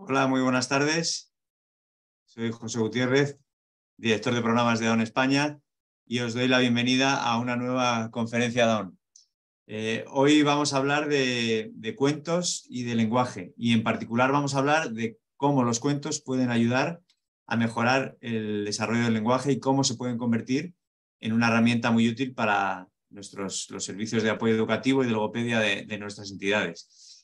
Hola, muy buenas tardes. Soy José Gutiérrez, director de programas de Dawn España, y os doy la bienvenida a una nueva conferencia Dawn. Hoy vamos a hablar de cuentos y de lenguaje, y en particular vamos a hablar de cómo los cuentos pueden ayudar a mejorar el desarrollo del lenguaje y cómo se pueden convertir en una herramienta muy útil para los servicios de apoyo educativo y de logopedia de nuestras entidades.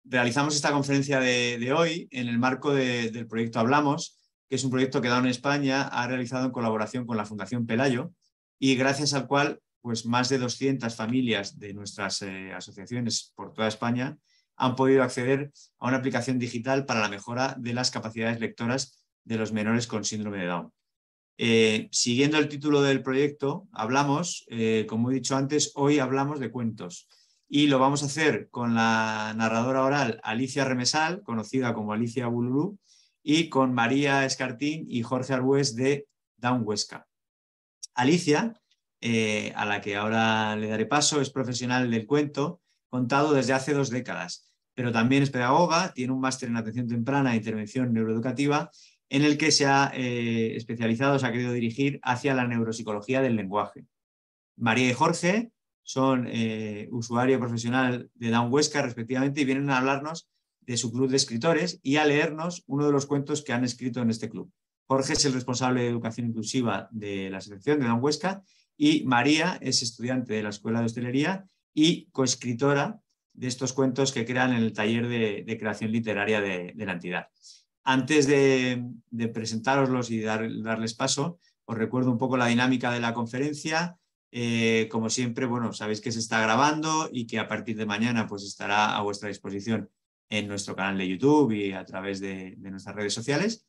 Realizamos esta conferencia de hoy en el marco del proyecto Hablamos, que es un proyecto que Dawn España ha realizado en colaboración con la Fundación Pelayo y gracias al cual pues, más de 200 familias de nuestras asociaciones por toda España han podido acceder a una aplicación digital para la mejora de las capacidades lectoras de los menores con síndrome de Down. Siguiendo el título del proyecto, Hablamos, como he dicho antes, hoy hablamos de cuentos. Y lo vamos a hacer con la narradora oral Alicia Remesal, conocida como Alicia Bululú, y con María Escartín y Jorge Arbués de Down Huesca. Alicia, a la que ahora le daré paso, es profesional del cuento contado desde hace 2 décadas, pero también es pedagoga, tiene un máster en atención temprana e intervención neuroeducativa en el que se ha especializado, se ha querido dirigir hacia la neuropsicología del lenguaje. María y Jorge son usuario profesional de Down Huesca respectivamente y vienen a hablarnos de su club de escritores y a leernos uno de los cuentos que han escrito en este club. Jorge es el responsable de educación inclusiva de la sección de Down Huesca y María es estudiante de la Escuela de Hostelería y coescritora de estos cuentos que crean en el taller de creación literaria de la entidad. Antes de presentároslos y darles paso, os recuerdo un poco la dinámica de la conferencia. Como siempre, bueno, sabéis que se está grabando y que a partir de mañana pues, estará a vuestra disposición en nuestro canal de YouTube y a través de nuestras redes sociales.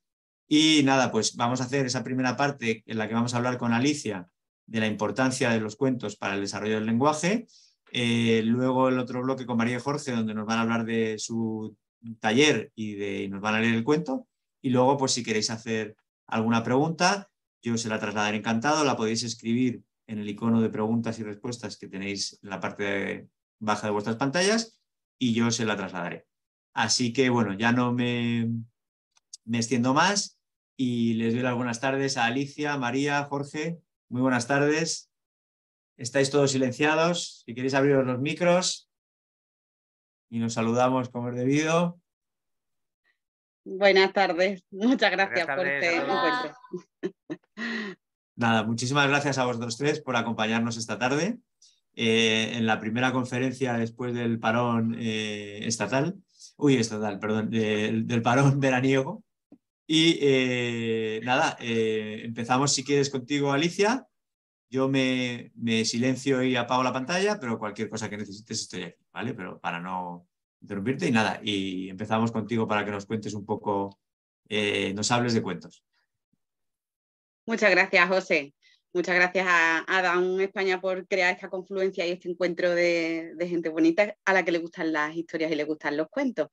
Y nada, pues vamos a hacer esa primera parte en la que vamos a hablar con Alicia de la importancia de los cuentos para el desarrollo del lenguaje. Luego el otro bloque con María y Jorge, donde nos van a hablar de su taller y nos van a leer el cuento. Y luego, pues si queréis hacer alguna pregunta, yo se la trasladaré encantado, la podéis escribir en el icono de preguntas y respuestas que tenéis en la parte baja de vuestras pantallas y yo se la trasladaré. Así que bueno, ya no me extiendo más y les doy las buenas tardes a Alicia, María, Jorge. Muy buenas tardes. Estáis todos silenciados. Si queréis abriros los micros y nos saludamos como es debido. Buenas tardes. Muchas gracias por este encuentro. Nada, muchísimas gracias a vosotros tres por acompañarnos esta tarde en la primera conferencia después del parón del parón veraniego. Y nada, empezamos si quieres contigo, Alicia. Yo me silencio y apago la pantalla, pero cualquier cosa que necesites estoy aquí, ¿vale? Pero para no interrumpirte y nada. Y empezamos contigo para que nos cuentes un poco, nos hables de cuentos. Muchas gracias, José. Muchas gracias a Dawn España por crear esta confluencia y este encuentro de gente bonita a la que le gustan las historias y le gustan los cuentos.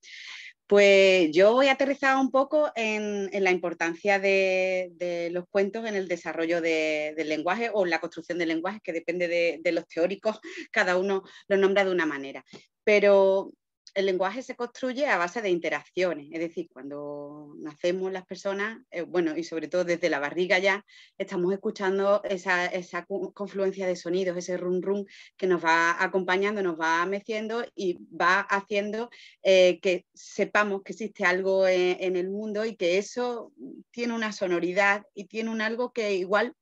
Pues yo voy a aterrizar un poco en la importancia de los cuentos en el desarrollo del lenguaje o en la construcción del lenguaje, que depende de los teóricos, cada uno lo nombra de una manera. Pero el lenguaje se construye a base de interacciones, es decir, cuando nacemos las personas, bueno, y sobre todo desde la barriga ya, estamos escuchando esa confluencia de sonidos, ese rum rum que nos va acompañando, nos va meciendo y va haciendo que sepamos que existe algo en el mundo y que eso tiene una sonoridad y tiene un algo que igual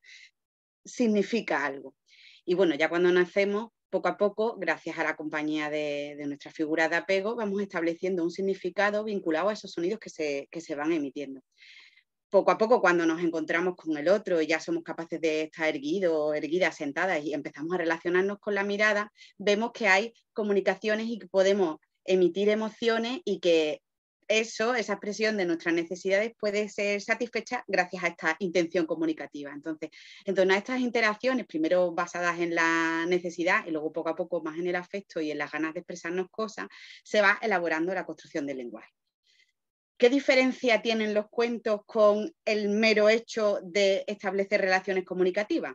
significa algo. Y bueno, ya cuando nacemos, poco a poco, gracias a la compañía de nuestra figura de apego, vamos estableciendo un significado vinculado a esos sonidos que se van emitiendo. Poco a poco, cuando nos encontramos con el otro y ya somos capaces de estar erguidos, erguidas, sentadas y empezamos a relacionarnos con la mirada, vemos que hay comunicaciones y que podemos emitir emociones y que esa expresión de nuestras necesidades puede ser satisfecha gracias a esta intención comunicativa. Entonces, en torno a estas interacciones, primero basadas en la necesidad y luego poco a poco más en el afecto y en las ganas de expresarnos cosas, se va elaborando la construcción del lenguaje. ¿Qué diferencia tienen los cuentos con el mero hecho de establecer relaciones comunicativas?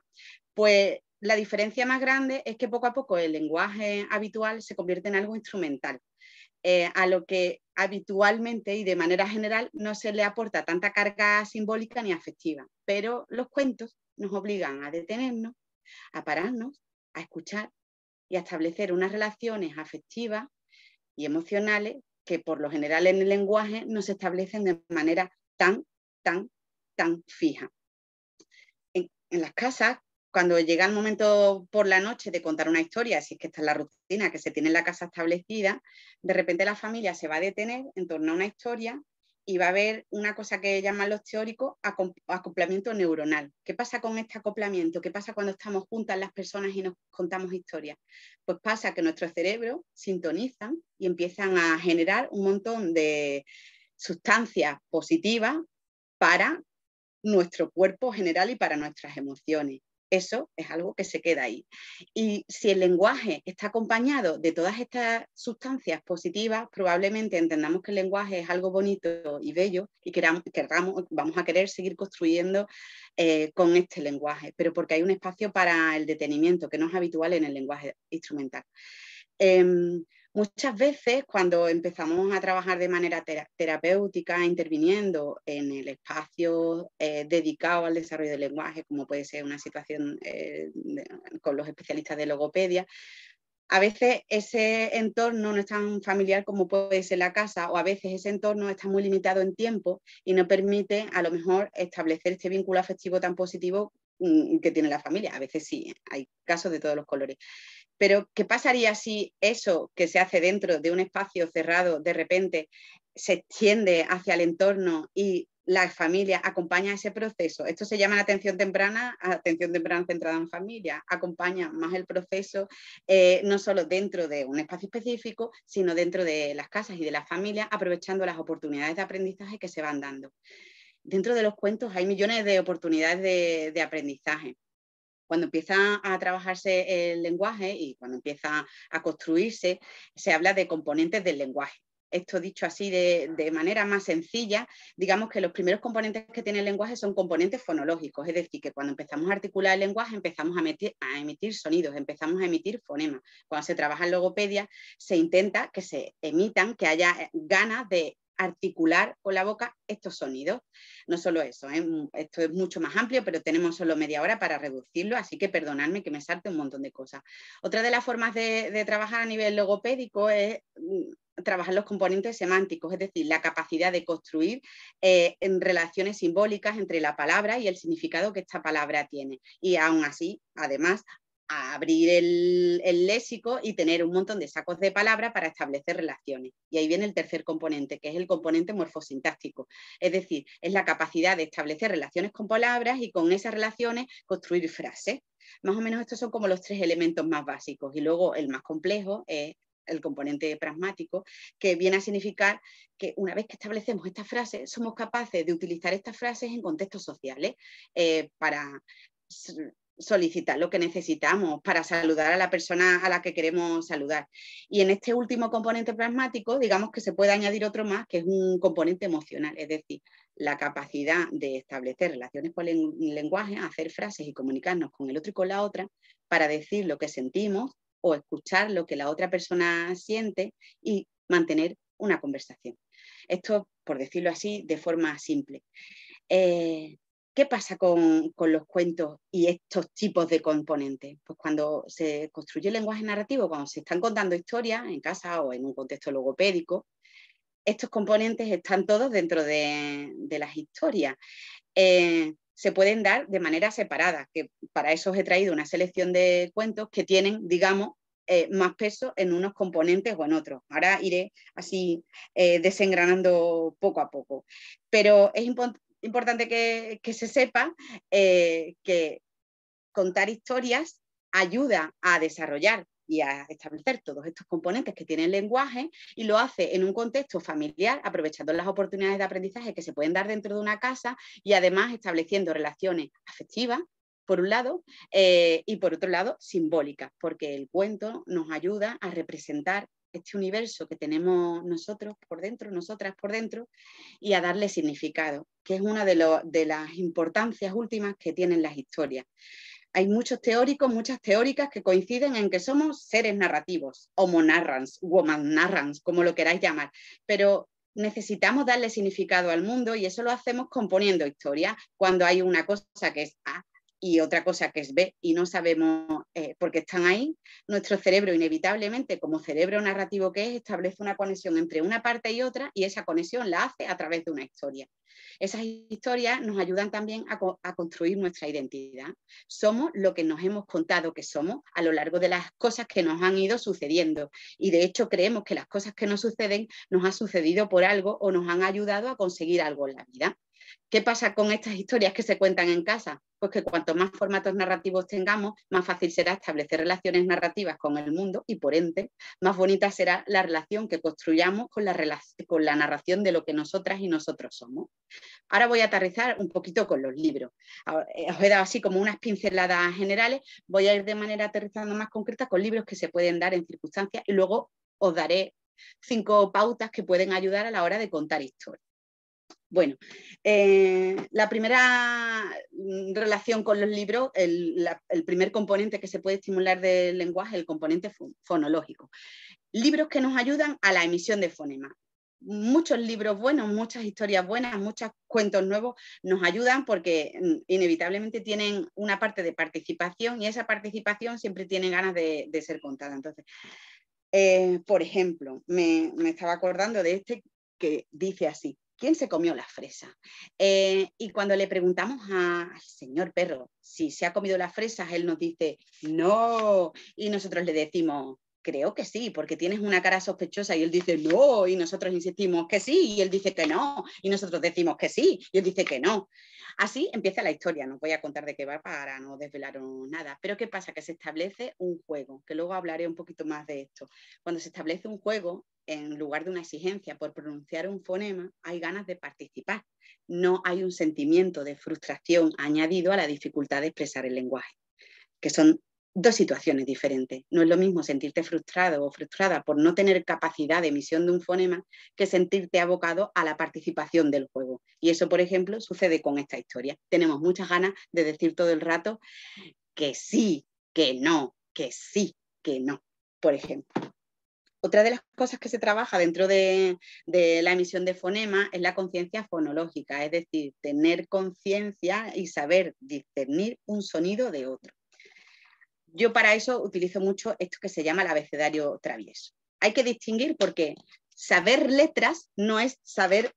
Pues la diferencia más grande es que poco a poco el lenguaje habitual se convierte en algo instrumental, a lo que habitualmente y de manera general no se le aporta tanta carga simbólica ni afectiva. Pero los cuentos nos obligan a detenernos, a pararnos, a escuchar y a establecer unas relaciones afectivas y emocionales que por lo general en el lenguaje no se establecen de manera tan fija. En las casas, cuando llega el momento por la noche de contar una historia, si es que esta es la rutina que se tiene en la casa establecida, de repente la familia se va a detener en torno a una historia y va a haber una cosa que llaman los teóricos acoplamiento neuronal. ¿Qué pasa con este acoplamiento? ¿Qué pasa cuando estamos juntas las personas y nos contamos historias? Pues pasa que nuestros cerebros sintonizan y empiezan a generar un montón de sustancias positivas para nuestro cuerpo general y para nuestras emociones. Eso es algo que se queda ahí. Y si el lenguaje está acompañado de todas estas sustancias positivas, probablemente entendamos que el lenguaje es algo bonito y bello y vamos a querer seguir construyendo con este lenguaje, pero porque hay un espacio para el detenimiento que no es habitual en el lenguaje instrumental. Muchas veces cuando empezamos a trabajar de manera terapéutica, interviniendo en el espacio dedicado al desarrollo del lenguaje, como puede ser una situación con los especialistas de logopedia, a veces ese entorno no es tan familiar como puede ser la casa, o a veces ese entorno está muy limitado en tiempo y no permite a lo mejor establecer este vínculo afectivo tan positivo que tiene la familia. A veces sí, hay casos de todos los colores. Pero, ¿qué pasaría si eso que se hace dentro de un espacio cerrado de repente se extiende hacia el entorno y la familia acompaña ese proceso? Esto se llama atención temprana centrada en familia. Acompaña más el proceso, no solo dentro de un espacio específico, sino dentro de las casas y de las familias, aprovechando las oportunidades de aprendizaje que se van dando. Dentro de los cuentos hay millones de oportunidades de aprendizaje. Cuando empieza a trabajarse el lenguaje y cuando empieza a construirse, se habla de componentes del lenguaje. Esto dicho así de manera más sencilla, digamos que los primeros componentes que tiene el lenguaje son componentes fonológicos, es decir, que cuando empezamos a articular el lenguaje empezamos a emitir sonidos, empezamos a emitir fonemas. Cuando se trabaja en logopedia se intenta que se emitan, que haya ganas de articular con la boca estos sonidos. No solo eso, esto es mucho más amplio, pero tenemos solo media hora para reducirlo, así que perdonadme que me salte un montón de cosas. Otra de las formas de trabajar a nivel logopédico es trabajar los componentes semánticos, es decir, la capacidad de construir en relaciones simbólicas entre la palabra y el significado que esta palabra tiene. Y aún así, además, a abrir el léxico y tener un montón de sacos de palabras para establecer relaciones. Y ahí viene el tercer componente, que es el componente morfosintáctico. Es decir, es la capacidad de establecer relaciones con palabras y con esas relaciones construir frases. Más o menos estos son como los tres elementos más básicos. Y luego el más complejo es el componente pragmático, que viene a significar que una vez que establecemos estas frases, somos capaces de utilizar estas frases en contextos sociales para solicitar lo que necesitamos, para saludar a la persona a la que queremos saludar. Y en este último componente pragmático, digamos que se puede añadir otro más, que es un componente emocional, es decir, la capacidad de establecer relaciones con el lenguaje, hacer frases y comunicarnos con el otro y con la otra para decir lo que sentimos o escuchar lo que la otra persona siente y mantener una conversación. Esto, por decirlo así, de forma simple. ¿Qué pasa con los cuentos y estos tipos de componentes? Pues cuando se construye el lenguaje narrativo, cuando se están contando historias en casa o en un contexto logopédico, estos componentes están todos dentro de las historias. Se pueden dar de manera separada, que para eso os he traído una selección de cuentos que tienen, digamos, más peso en unos componentes o en otros. Ahora iré así desengranando poco a poco. Pero es importante que se sepa que contar historias ayuda a desarrollar y a establecer todos estos componentes que tiene el lenguaje y lo hace en un contexto familiar, aprovechando las oportunidades de aprendizaje que se pueden dar dentro de una casa y además estableciendo relaciones afectivas, por un lado, y por otro lado, simbólicas, porque el cuento nos ayuda a representar este universo que tenemos nosotros por dentro, nosotras por dentro, y a darle significado, que es una de las importancias últimas que tienen las historias. Hay muchos teóricos, muchas teóricas que coinciden en que somos seres narrativos, homo narrans, woman narrans, como lo queráis llamar, pero necesitamos darle significado al mundo y eso lo hacemos componiendo historias. Cuando hay una cosa que es A y otra cosa que es B y no sabemos por qué están ahí, nuestro cerebro inevitablemente, como cerebro narrativo que es, establece una conexión entre una parte y otra y esa conexión la hace a través de una historia. Esas historias nos ayudan también a construir nuestra identidad. Somos lo que nos hemos contado que somos a lo largo de las cosas que nos han ido sucediendo y de hecho creemos que las cosas que nos suceden nos han sucedido por algo o nos han ayudado a conseguir algo en la vida. ¿Qué pasa con estas historias que se cuentan en casa? Pues que cuanto más formatos narrativos tengamos, más fácil será establecer relaciones narrativas con el mundo y, por ende, más bonita será la relación que construyamos con la narración de lo que nosotras y nosotros somos. Ahora voy a aterrizar un poquito con los libros. Os he dado así como unas pinceladas generales, voy a ir de manera aterrizando más concreta con libros que se pueden dar en circunstancias y luego os daré 5 pautas que pueden ayudar a la hora de contar historias. Bueno, la primera relación con los libros, el primer componente que se puede estimular del lenguaje, el componente fonológico. Libros que nos ayudan a la emisión de fonemas. Muchos libros buenos, muchas historias buenas, muchos cuentos nuevos nos ayudan porque inevitablemente tienen una parte de participación y esa participación siempre tiene ganas de ser contada. Entonces, por ejemplo, me estaba acordando de este que dice así: ¿quién se comió la fresa? Y cuando le preguntamos al señor perro si se ha comido las fresas, él nos dice no, y nosotros le decimos creo que sí, porque tienes una cara sospechosa, y él dice no, y nosotros insistimos que sí, y él dice que no, y nosotros decimos que sí, y él dice que no. Así empieza la historia, no voy a contar de qué va para no desvelaros nada, pero ¿qué pasa? Que se establece un juego, que luego hablaré un poquito más de esto. Cuando se establece un juego, en lugar de una exigencia por pronunciar un fonema, hay ganas de participar. No hay un sentimiento de frustración añadido a la dificultad de expresar el lenguaje, que son 2 situaciones diferentes. No es lo mismo sentirte frustrado o frustrada por no tener capacidad de emisión de un fonema que sentirte abocado a la participación del juego. Y eso, por ejemplo, sucede con esta historia. Tenemos muchas ganas de decir todo el rato que sí, que no, que sí, que no, por ejemplo. Otra de las cosas que se trabaja dentro de la emisión de fonema es la conciencia fonológica, es decir, tener conciencia y saber discernir un sonido de otro. Yo para eso utilizo mucho esto que se llama el abecedario travieso. Hay que distinguir porque saber letras no es saber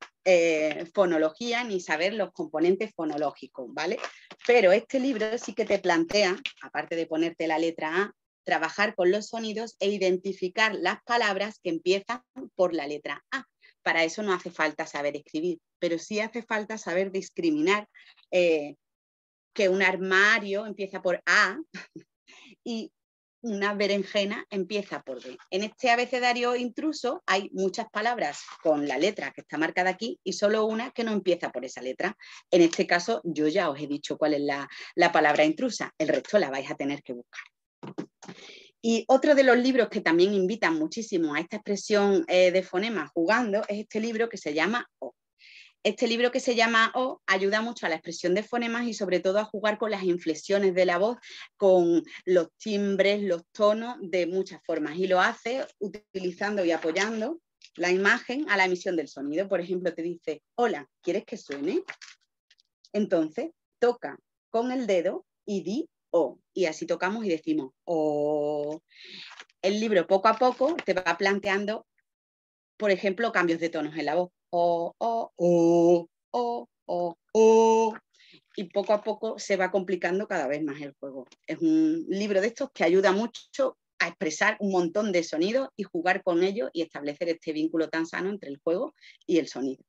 fonología ni saber los componentes fonológicos, ¿vale? Pero este libro sí que te plantea, aparte de ponerte la letra A, trabajar con los sonidos e identificar las palabras que empiezan por la letra A. Para eso no hace falta saber escribir, pero sí hace falta saber discriminar que un armario empieza por A y una berenjena empieza por B. En este abecedario intruso hay muchas palabras con la letra que está marcada aquí y solo una que no empieza por esa letra. En este caso yo ya os he dicho cuál es la palabra intrusa, el resto la vais a tener que buscar. Y otro de los libros que también invitan muchísimo a esta expresión de fonema jugando es este libro que se llama O. Este libro que se llama O ayuda mucho a la expresión de fonemas y sobre todo a jugar con las inflexiones de la voz, con los timbres, los tonos de muchas formas y lo hace utilizando y apoyando la imagen a la emisión del sonido. Por ejemplo, te dice, hola, ¿quieres que suene? Entonces toca con el dedo y di O y así tocamos y decimos O. El libro poco a poco te va planteando, por ejemplo, cambios de tonos en la voz. O, o, o, o, o, o. Y poco a poco se va complicando cada vez más el juego. Es un libro de estos que ayuda mucho a expresar un montón de sonidos y jugar con ellos y establecer este vínculo tan sano entre el juego y el sonido.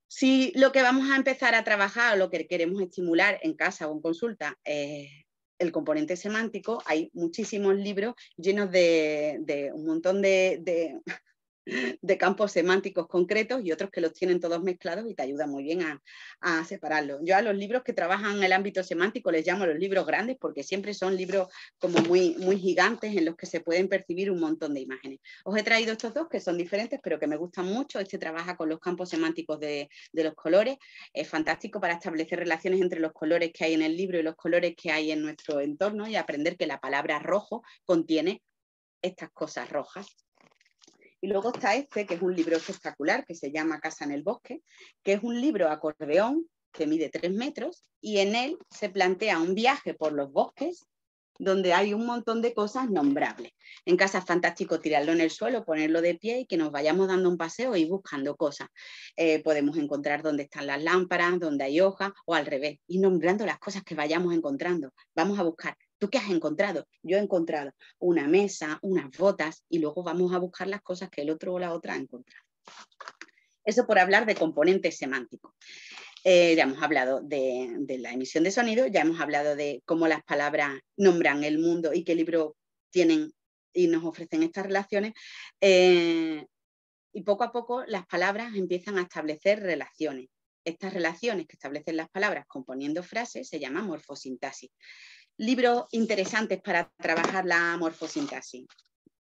Si lo que vamos a empezar a trabajar o lo que queremos estimular en casa o en consulta es el componente semántico, hay muchísimos libros llenos de un montón de de campos semánticos concretos y otros que los tienen todos mezclados y te ayuda muy bien a separarlos. Yo a los libros que trabajan en el ámbito semántico les llamo los libros grandes porque siempre son libros como muy gigantes en los que se pueden percibir un montón de imágenes. Os he traído estos dos que son diferentes pero que me gustan mucho. Este trabaja con los campos semánticos de los colores. Es fantástico para establecer relaciones entre los colores que hay en el libro y los colores que hay en nuestro entorno y aprender que la palabra rojo contiene estas cosas rojas. Y luego está este, que es un libro espectacular, que se llama Casa en el bosque, que es un libro acordeón que mide 3 metros y en él se plantea un viaje por los bosques donde hay un montón de cosas nombrables. En casa es fantástico tirarlo en el suelo, ponerlo de pie y que nos vayamos dando un paseo y buscando cosas. Podemos encontrar dónde están las lámparas, dónde hay hojas o al revés, y nombrando las cosas que vayamos encontrando. Vamos a buscar. ¿Tú qué has encontrado? Yo he encontrado una mesa, unas botas y luego vamos a buscar las cosas que el otro o la otra ha encontrado. Eso por hablar de componentes semánticos. Ya hemos hablado de la emisión de sonido, ya hemos hablado de cómo las palabras nombran el mundo y qué libros tienen y nos ofrecen estas relaciones. Y poco a poco las palabras empiezan a establecer relaciones. Estas relaciones que establecen las palabras componiendo frases se llaman morfosintaxis. Libros interesantes para trabajar la morfosintaxis.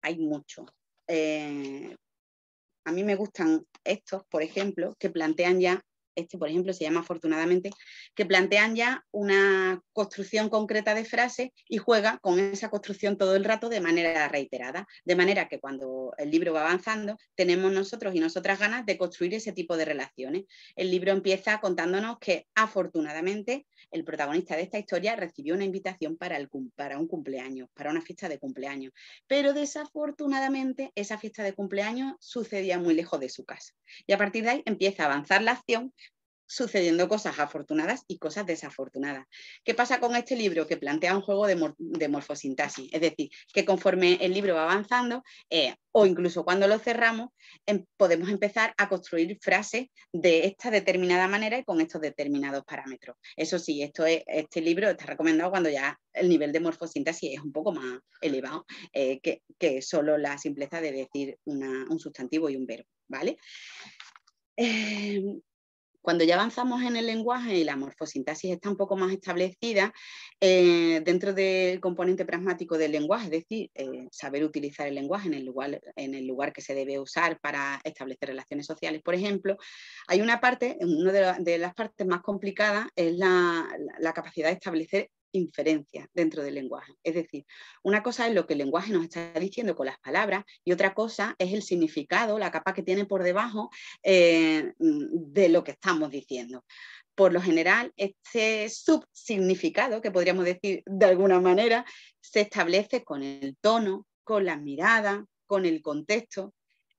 Hay muchos. A mí me gustan estos, por ejemplo, que plantean ya, este por ejemplo se llama Afortunadamente, que plantean ya una construcción concreta de frases y juega con esa construcción todo el rato de manera reiterada, de manera que cuando el libro va avanzando tenemos nosotros y nosotras ganas de construir ese tipo de relaciones. El libro empieza contándonos que afortunadamente el protagonista de esta historia recibió una invitación para un cumpleaños, para una fiesta de cumpleaños, pero desafortunadamente esa fiesta de cumpleaños sucedía muy lejos de su casa y a partir de ahí empieza a avanzar la acción sucediendo cosas afortunadas y cosas desafortunadas. ¿Qué pasa con este libro? Que plantea un juego de morfosintaxis, es decir, que conforme el libro va avanzando o incluso cuando lo cerramos, podemos empezar a construir frases de esta determinada manera y con estos determinados parámetros. Eso sí, este libro está recomendado cuando ya el nivel de morfosintaxis es un poco más elevado que solo la simpleza de decir un sustantivo y un verbo, ¿vale? Cuando ya avanzamos en el lenguaje y la morfosintaxis está un poco más establecida, dentro del componente pragmático del lenguaje, es decir, saber utilizar el lenguaje en el lugar que se debe usar para establecer relaciones sociales, por ejemplo, hay una parte, una de las partes más complicadas es la capacidad de establecer inferencias dentro del lenguaje. Es decir, una cosa es lo que el lenguaje nos está diciendo con las palabras y otra cosa es el significado, la capa que tiene por debajo de lo que estamos diciendo. Por lo general, este subsignificado, que podríamos decir de alguna manera, se establece con el tono, con las miradas, con el contexto.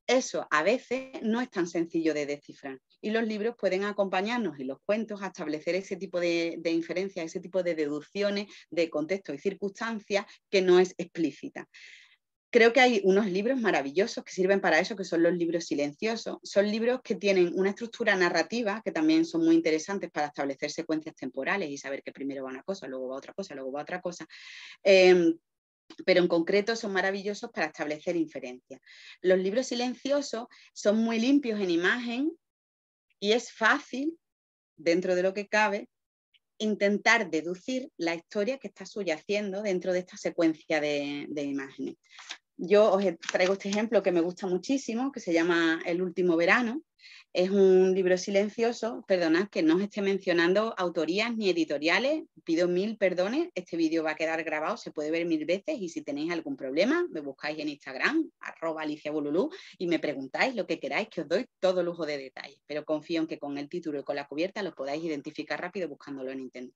Eso a veces no es tan sencillo de descifrar y los libros pueden acompañarnos y los cuentos a establecer ese tipo de inferencias, ese tipo de deducciones de contexto y circunstancias que no es explícita. Creo que hay unos libros maravillosos que sirven para eso, que son los libros silenciosos. Son libros que tienen una estructura narrativa que también son muy interesantes para establecer secuencias temporales y saber que primero va una cosa, luego va otra cosa, luego va otra cosa. Pero en concreto son maravillosos para establecer inferencias. Los libros silenciosos son muy limpios en imagen y es fácil, dentro de lo que cabe, intentar deducir la historia que está subyaciendo dentro de esta secuencia de imágenes. Yo os traigo este ejemplo que me gusta muchísimo, que se llama El último verano. Es un libro silencioso, perdonad que no os esté mencionando autorías ni editoriales, pido 1000 perdones, este vídeo va a quedar grabado, se puede ver 1000 veces y si tenéis algún problema me buscáis en Instagram, @aliciabululú y me preguntáis lo que queráis que os doy todo lujo de detalles, pero confío en que con el título y con la cubierta lo podáis identificar rápido buscándolo en internet.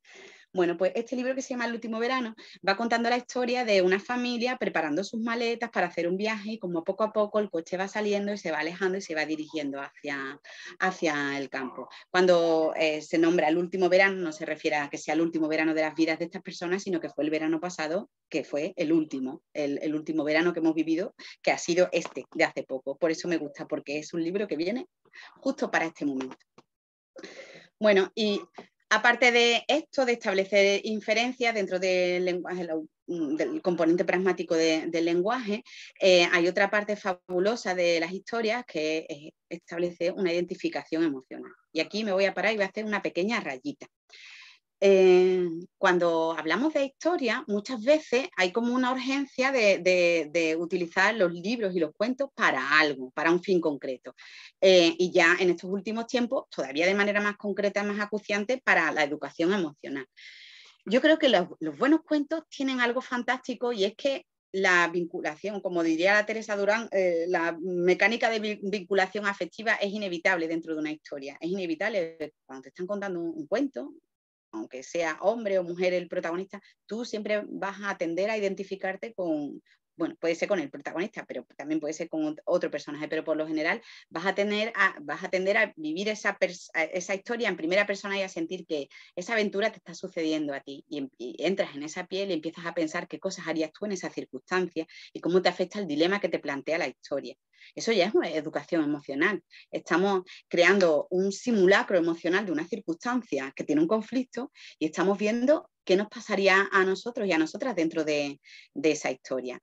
Bueno, pues este libro que se llama El último verano va contando la historia de una familia preparando sus maletas para hacer un viaje y como poco a poco el coche va saliendo y se va alejando y se va dirigiendo hacia el campo. Cuando se nombra el último verano no se refiere a que sea el último verano de las vidas de estas personas, sino que fue el verano pasado, que fue el último verano que hemos vivido, que ha sido este de hace poco. Por eso me gusta, porque es un libro que viene justo para este momento. Bueno, y aparte de esto, de establecer inferencias dentro del lenguaje, del componente pragmático del lenguaje, hay otra parte fabulosa de las historias que es establecer una identificación emocional. Y aquí me voy a parar y voy a hacer una pequeña rayita. Cuando hablamos de historia, muchas veces hay como una urgencia de utilizar los libros y los cuentos para algo, para un fin concreto. Y ya en estos últimos tiempos, todavía de manera más concreta, más acuciante, para la educación emocional. Yo creo que los buenos cuentos tienen algo fantástico y es que la vinculación, como diría la Teresa Durán, la mecánica de vinculación afectiva es inevitable dentro de una historia. Es inevitable cuando te están contando un cuento, aunque sea hombre o mujer el protagonista, tú siempre vas a tender a identificarte con, bueno, puede ser con el protagonista, pero también puede ser con otro personaje, pero por lo general vas a tender a vivir esa historia en primera persona y a sentir que esa aventura te está sucediendo a ti y entras en esa piel y empiezas a pensar qué cosas harías tú en esa circunstancia y cómo te afecta el dilema que te plantea la historia. Eso ya es una educación emocional. Estamos creando un simulacro emocional de una circunstancia que tiene un conflicto y estamos viendo qué nos pasaría a nosotros y a nosotras dentro de esa historia.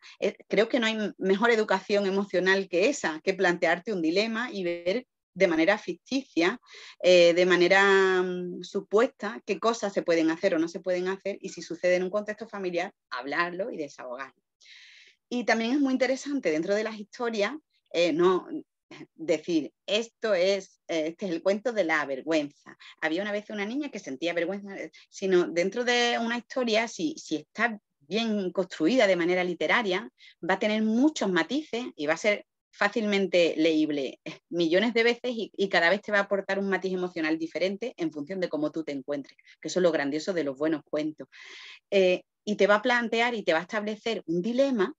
Creo que no hay mejor educación emocional que esa, que plantearte un dilema y ver de manera ficticia, de manera supuesta, qué cosas se pueden hacer o no se pueden hacer y si sucede en un contexto familiar, hablarlo y desahogarlo. Y también es muy interesante dentro de las historias no decir, este es el cuento de la vergüenza. Había una vez una niña que sentía vergüenza, sino dentro de una historia, si está bien construida de manera literaria, va a tener muchos matices y va a ser fácilmente leíble millones de veces y cada vez te va a aportar un matiz emocional diferente en función de cómo tú te encuentres, que eso es lo grandioso de los buenos cuentos. Y te va a plantear y te va a establecer un dilema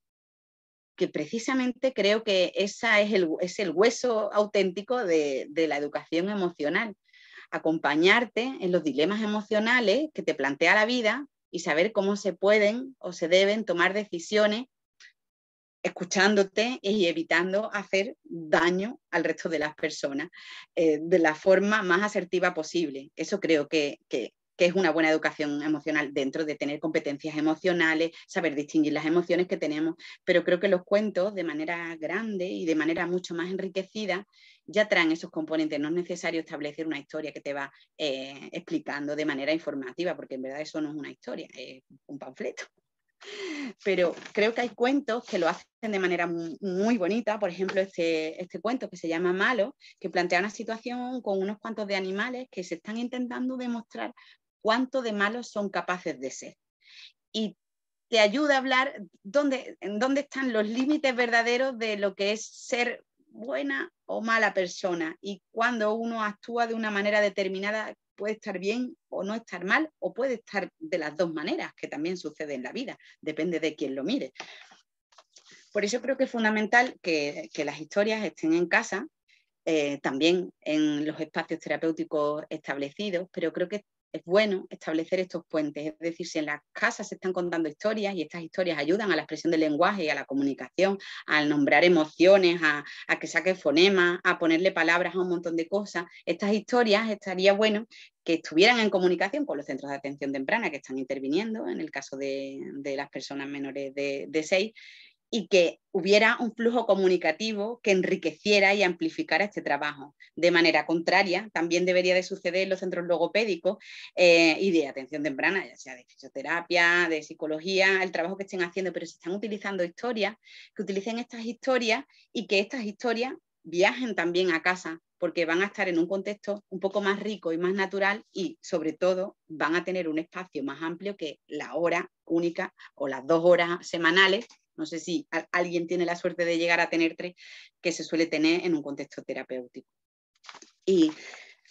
que precisamente creo que ese es el hueso auténtico de la educación emocional. Acompañarte en los dilemas emocionales que te plantea la vida y saber cómo se pueden o se deben tomar decisiones escuchándote y evitando hacer daño al resto de las personas de la forma más asertiva posible. Eso creo que es una buena educación emocional dentro de tener competencias emocionales, saber distinguir las emociones que tenemos, pero creo que los cuentos de manera grande y de manera mucho más enriquecida ya traen esos componentes. No es necesario establecer una historia que te va explicando de manera informativa, porque en verdad eso no es una historia, es un panfleto. Pero creo que hay cuentos que lo hacen de manera muy bonita. Por ejemplo, este cuento que se llama Malo, que plantea una situación con unos cuantos de animales que se están intentando demostrar cuánto de malos son capaces de ser. Y te ayuda a hablar en dónde están los límites verdaderos de lo que es ser buena o mala persona y cuando uno actúa de una manera determinada puede estar bien o no estar mal o puede estar de las dos maneras, que también sucede en la vida, depende de quién lo mire. Por eso creo que es fundamental que las historias estén en casa, también en los espacios terapéuticos establecidos, pero creo que es bueno establecer estos puentes, es decir, si en las casas se están contando historias y estas historias ayudan a la expresión del lenguaje y a la comunicación, a nombrar emociones, a que saque fonemas, a ponerle palabras a un montón de cosas, estas historias estaría bueno que estuvieran en comunicación con los centros de atención temprana que están interviniendo en el caso de las personas menores de 6 y que hubiera un flujo comunicativo que enriqueciera y amplificara este trabajo. De manera contraria, también debería de suceder en los centros logopédicos y de atención temprana, ya sea de fisioterapia, de psicología, el trabajo que estén haciendo, pero si están utilizando historias, que utilicen estas historias y que estas historias viajen también a casa, porque van a estar en un contexto un poco más rico y más natural y, sobre todo, van a tener un espacio más amplio que la hora única o las 2 horas semanales. No sé si alguien tiene la suerte de llegar a tener 3, que se suele tener en un contexto terapéutico. Y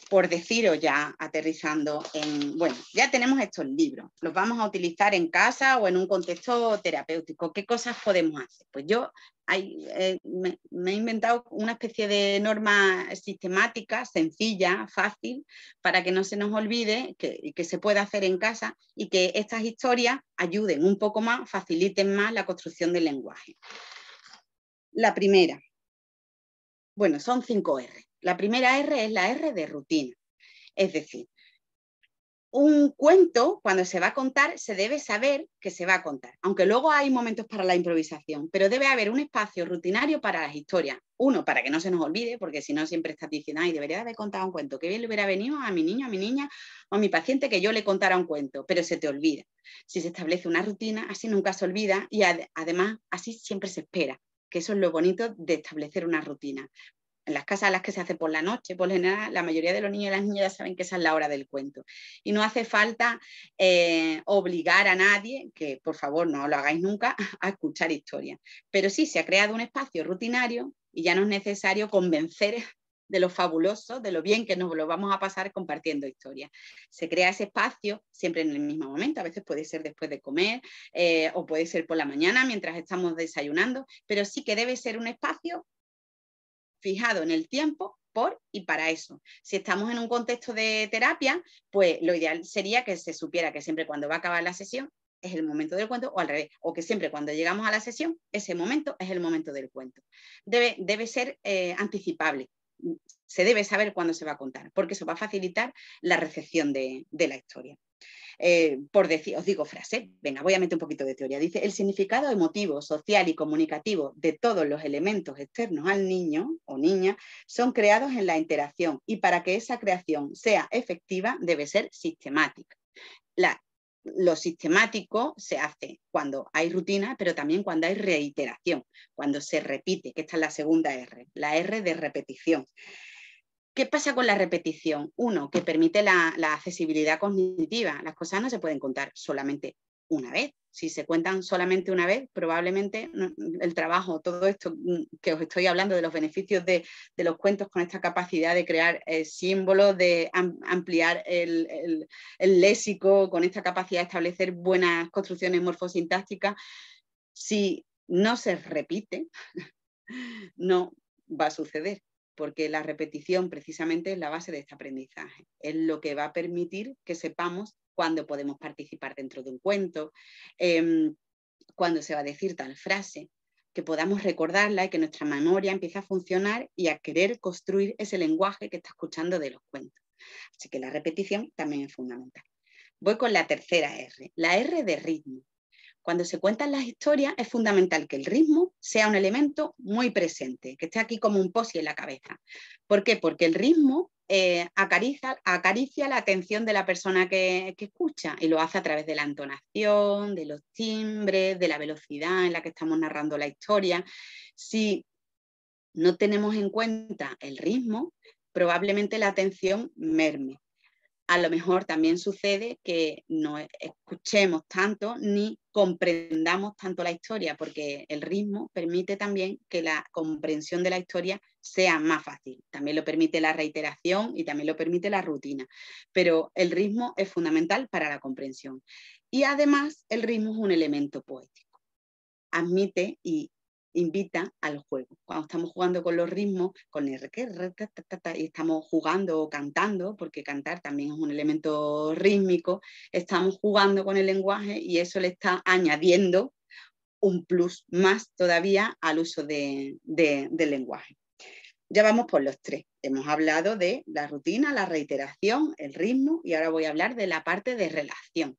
por deciros ya, aterrizando en, bueno, ya tenemos estos libros, los vamos a utilizar en casa o en un contexto terapéutico. ¿Qué cosas podemos hacer? Pues yo me he inventado una especie de norma sistemática, sencilla, fácil, para que no se nos olvide que se puede hacer en casa y que estas historias ayuden un poco más, faciliten más la construcción del lenguaje. La primera, bueno, son 5 R. La primera R es la R de rutina. Es decir, Un cuento, cuando se va a contar, se debe saber que se va a contar, aunque luego hay momentos para la improvisación, pero debe haber un espacio rutinario para las historias. Uno, para que no se nos olvide, porque si no siempre estás diciendo, ay, debería haber contado un cuento, qué bien le hubiera venido a mi niño, a mi niña o a mi paciente que yo le contara un cuento, pero se te olvida. Si se establece una rutina, así nunca se olvida y además así siempre se espera, que eso es lo bonito de establecer una rutina. En las casas a las que se hace por la noche, por lo general, la mayoría de los niños y las niñas ya saben que esa es la hora del cuento. Y no hace falta obligar a nadie, que por favor no lo hagáis nunca, a escuchar historias. Pero sí se ha creado un espacio rutinario y ya no es necesario convencer de lo fabuloso, de lo bien que nos lo vamos a pasar compartiendo historias. Se crea ese espacio siempre en el mismo momento, a veces puede ser después de comer o puede ser por la mañana mientras estamos desayunando, pero sí que debe ser un espacio fijado en el tiempo por y para eso. Si estamos en un contexto de terapia, pues lo ideal sería que se supiera que siempre cuando va a acabar la sesión es el momento del cuento, o al revés, o que siempre cuando llegamos a la sesión, ese momento es el momento del cuento. Debe ser anticipable. Se debe saber cuándo se va a contar, porque eso va a facilitar la recepción de la historia. Por decir, os digo frase, venga, voy a meter un poquito de teoría. Dice, el significado emotivo, social y comunicativo de todos los elementos externos al niño o niña son creados en la interacción y para que esa creación sea efectiva debe ser sistemática. Lo sistemático se hace cuando hay rutina, pero también cuando hay reiteración, cuando se repite, que esta es la segunda R, la R de repetición. ¿Qué pasa con la repetición? Uno, que permite la accesibilidad cognitiva. Las cosas no se pueden contar solamente una vez. Si se cuentan solamente una vez, probablemente el trabajo, todo esto que os estoy hablando de los beneficios de los cuentos con esta capacidad de crear símbolos, de ampliar el léxico, con esta capacidad de establecer buenas construcciones morfosintácticas, si no se repite, no va a suceder, porque la repetición precisamente es la base de este aprendizaje. Es lo que va a permitir que sepamos cuándo podemos participar dentro de un cuento, cuándo se va a decir tal frase, que podamos recordarla y que nuestra memoria empiece a funcionar y a querer construir ese lenguaje que está escuchando de los cuentos. Así que la repetición también es fundamental. Voy con la tercera R, la R de ritmo. Cuando se cuentan las historias es fundamental que el ritmo sea un elemento muy presente, que esté aquí como un posi en la cabeza. ¿Por qué? Porque el ritmo acaricia la atención de la persona que escucha y lo hace a través de la entonación, de los timbres, de la velocidad en la que estamos narrando la historia. Si no tenemos en cuenta el ritmo, probablemente la atención merme. A lo mejor también sucede que no escuchemos tanto ni comprendamos tanto la historia, porque el ritmo permite también que la comprensión de la historia sea más fácil. También lo permite la reiteración y también lo permite la rutina, pero el ritmo es fundamental para la comprensión. Y además el ritmo es un elemento poético. Admite y invita al juego. Cuando estamos jugando con los ritmos, con el y estamos jugando o cantando, porque cantar también es un elemento rítmico, estamos jugando con el lenguaje y eso le está añadiendo un plus más todavía al uso del lenguaje. Ya vamos por los tres. Hemos hablado de la rutina, la reiteración, el ritmo y ahora voy a hablar de la parte de relación.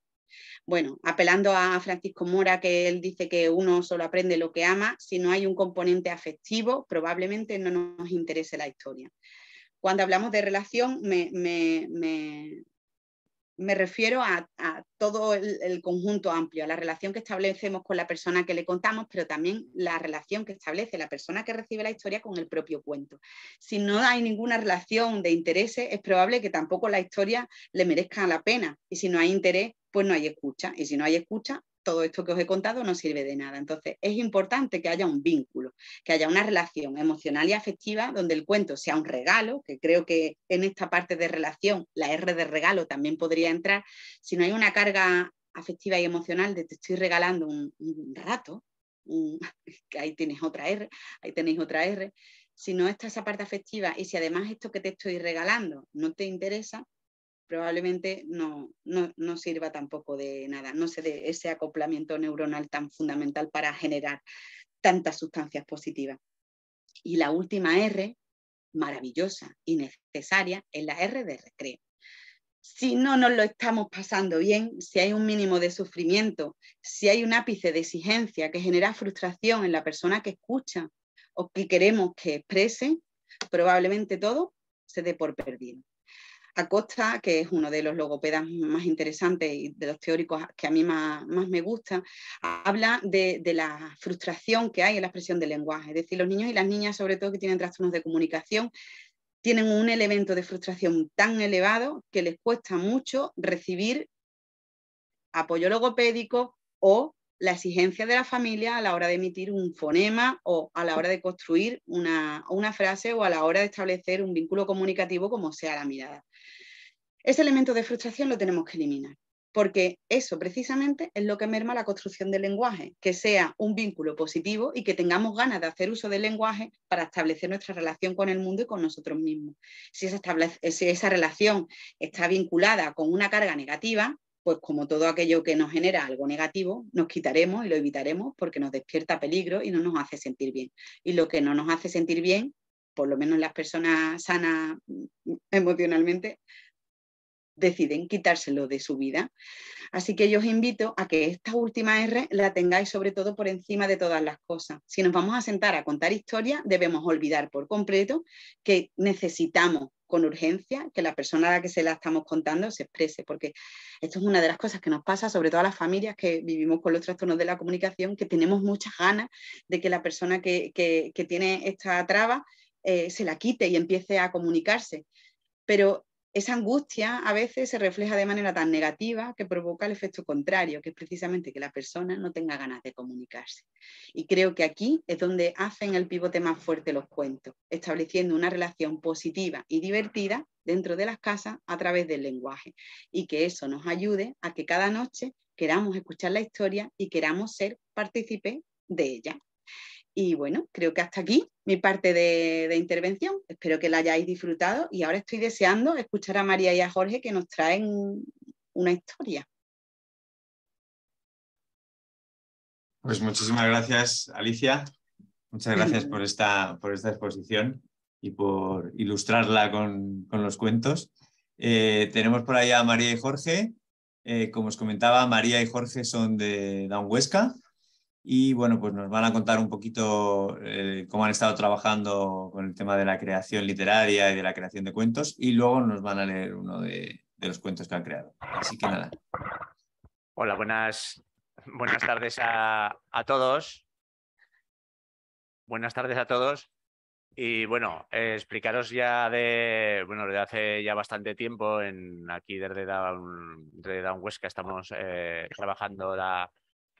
Bueno, apelando a Francisco Mora, que él dice que uno solo aprende lo que ama, si no hay un componente afectivo, probablemente no nos interese la historia. Cuando hablamos de relación, me refiero a todo el conjunto amplio, a la relación que establecemos con la persona que le contamos, pero también la relación que establece la persona que recibe la historia con el propio cuento. Si no hay ninguna relación de intereses, es probable que tampoco la historia le merezca la pena. Y si no hay interés, pues no hay escucha. Y si no hay escucha, todo esto que os he contado no sirve de nada. Entonces, es importante que haya un vínculo, que haya una relación emocional y afectiva donde el cuento sea un regalo, que creo que en esta parte de relación, la R de regalo también podría entrar. Si no hay una carga afectiva y emocional de te estoy regalando un rato, que ahí tienes otra R, ahí tenéis otra R. Si no está esa parte afectiva y si además esto que te estoy regalando no te interesa, probablemente no sirva tampoco de nada, no se dé ese acoplamiento neuronal tan fundamental para generar tantas sustancias positivas. Y la última R, maravillosa y necesaria, es la R de recreo. si no nos lo estamos pasando bien, si hay un mínimo de sufrimiento, si hay un ápice de exigencia que genera frustración en la persona que escucha o que queremos que exprese, probablemente todo se dé por perdido. Acosta, que es uno de los logopedas más interesantes y de los teóricos que a mí más me gusta, habla de la frustración que hay en la expresión del lenguaje. Es decir, los niños y las niñas, sobre todo que tienen trastornos de comunicación, tienen un elemento de frustración tan elevado que les cuesta mucho recibir apoyo logopédico o la exigencia de la familia a la hora de emitir un fonema o a la hora de construir una frase o a la hora de establecer un vínculo comunicativo como sea la mirada. Ese elemento de frustración lo tenemos que eliminar, porque eso precisamente es lo que merma la construcción del lenguaje, que sea un vínculo positivo y que tengamos ganas de hacer uso del lenguaje para establecer nuestra relación con el mundo y con nosotros mismos. Si esa relación está vinculada con una carga negativa, pues como todo aquello que nos genera algo negativo, nos quitaremos y lo evitaremos porque nos despierta peligro y no nos hace sentir bien. Y lo que no nos hace sentir bien, por lo menos las personas sanas emocionalmente, deciden quitárselo de su vida. Así que yo os invito a que esta última R la tengáis sobre todo por encima de todas las cosas. Si nos vamos a sentar a contar historias, debemos olvidar por completo que necesitamos con urgencia que la persona a la que se la estamos contando se exprese, porque esto es una de las cosas que nos pasa, sobre todo a las familias que vivimos con los trastornos de la comunicación, que tenemos muchas ganas de que la persona que tiene esta traba se la quite y empiece a comunicarse. Pero esa angustia a veces se refleja de manera tan negativa que provoca el efecto contrario, que es precisamente que la persona no tenga ganas de comunicarse. Y creo que aquí es donde hacen el pivote más fuerte los cuentos, estableciendo una relación positiva y divertida dentro de las casas a través del lenguaje. Y que eso nos ayude a que cada noche queramos escuchar la historia y queramos ser partícipes de ella. Y bueno, creo que hasta aquí mi parte de intervención. Espero que la hayáis disfrutado y ahora estoy deseando escuchar a María y a Jorge que nos traen una historia. Pues muchísimas gracias, Alicia. Muchas gracias por esta exposición y por ilustrarla con los cuentos. Tenemos por ahí a María y Jorge. Como os comentaba, María y Jorge son de Daun Huesca. Y bueno, pues nos van a contar un poquito cómo han estado trabajando con el tema de la creación literaria y de la creación de cuentos, y luego nos van a leer uno de los cuentos que han creado. Así que nada. Hola, buenas tardes a todos. Buenas tardes a todos. Y bueno, explicaros ya desde hace ya bastante tiempo aquí desde Daun Huesca estamos trabajando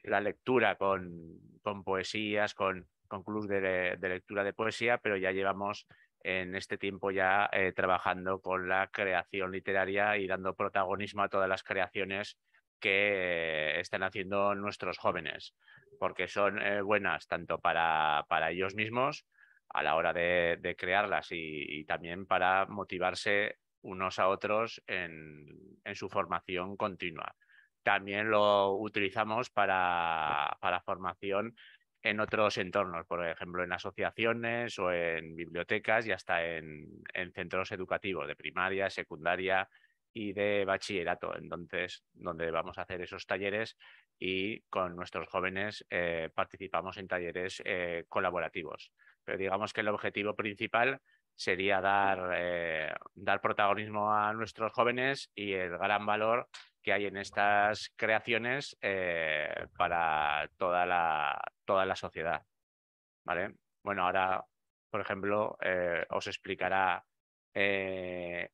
la lectura con poesías, con clubs de lectura de poesía, pero ya llevamos en este tiempo ya trabajando con la creación literaria y dando protagonismo a todas las creaciones que están haciendo nuestros jóvenes, porque son buenas tanto para ellos mismos a la hora de crearlas y también para motivarse unos a otros en su formación continua. También lo utilizamos para formación en otros entornos, por ejemplo, en asociaciones o en bibliotecas y hasta en centros educativos de primaria, secundaria y de bachillerato. Entonces, donde vamos a hacer esos talleres y con nuestros jóvenes participamos en talleres colaborativos. Pero digamos que el objetivo principal sería dar protagonismo a nuestros jóvenes y el gran valor que hay en estas creaciones para toda la sociedad. ¿Vale? Bueno, ahora, por ejemplo, os explicará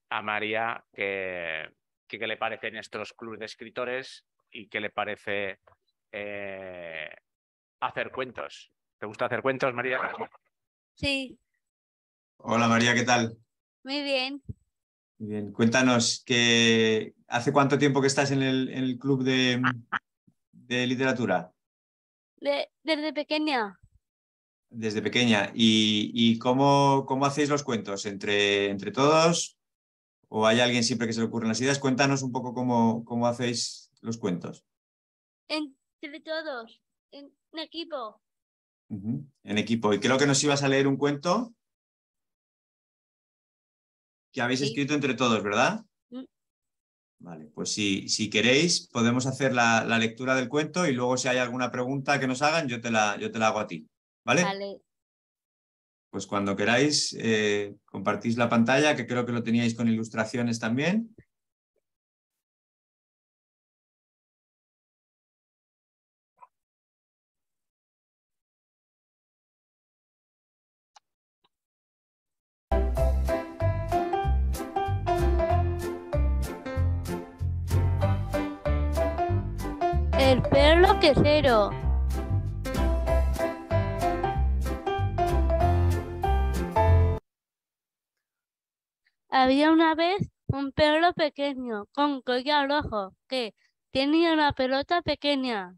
a María qué le parecen estos clubes de escritores y qué le parece hacer cuentos. ¿Te gusta hacer cuentos, María? Sí, Hola María, ¿qué tal? muy bien. Muy bien. Cuéntanos, ¿hace cuánto tiempo que estás en el club de literatura? Desde pequeña. Desde pequeña. ¿Y cómo hacéis los cuentos? ¿Entre todos? ¿O hay alguien siempre que se le ocurren las ideas? Cuéntanos un poco cómo hacéis los cuentos. Entre todos, en equipo. En equipo. Y creo que nos ibas a leer un cuento que habéis Sí. escrito entre todos, ¿verdad? Vale, pues si queréis podemos hacer la lectura del cuento y luego si hay alguna pregunta que nos hagan yo te la hago a ti. ¿Vale? Vale. Pues cuando queráis compartís la pantalla, que creo que lo teníais con ilustraciones también. El perro quesero. Había una vez un perro pequeño con collar rojo que tenía una pelota pequeña.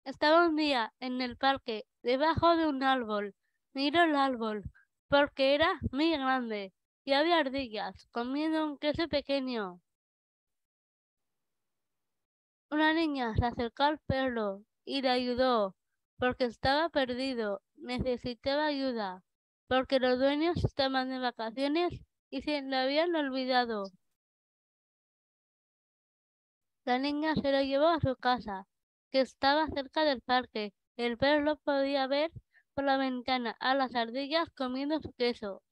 Estaba un día en el parque debajo de un árbol. Miró el árbol porque era muy grande y había ardillas comiendo un queso pequeño. Una niña se acercó al perro y le ayudó porque estaba perdido. Necesitaba ayuda porque los dueños estaban de vacaciones y se le habían olvidado. La niña se lo llevó a su casa, que estaba cerca del parque. El perro podía ver por la ventana a las ardillas comiendo su queso.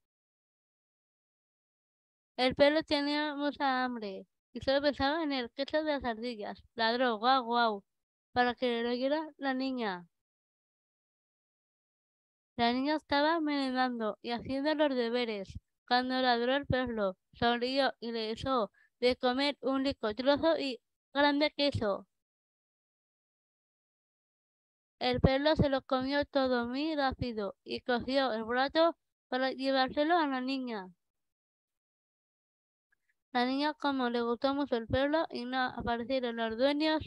El perro tenía mucha hambre y solo pensaba en el queso de las ardillas. Ladró, guau, guau, para que lo oyera la niña. La niña estaba merendando y haciendo los deberes cuando ladró el perro. Sonrió y le hizo de comer un rico trozo y grande queso. El perro se lo comió todo muy rápido y cogió el plato para llevárselo a la niña. La niña, como le gustó mucho el perro y no aparecieron los dueños,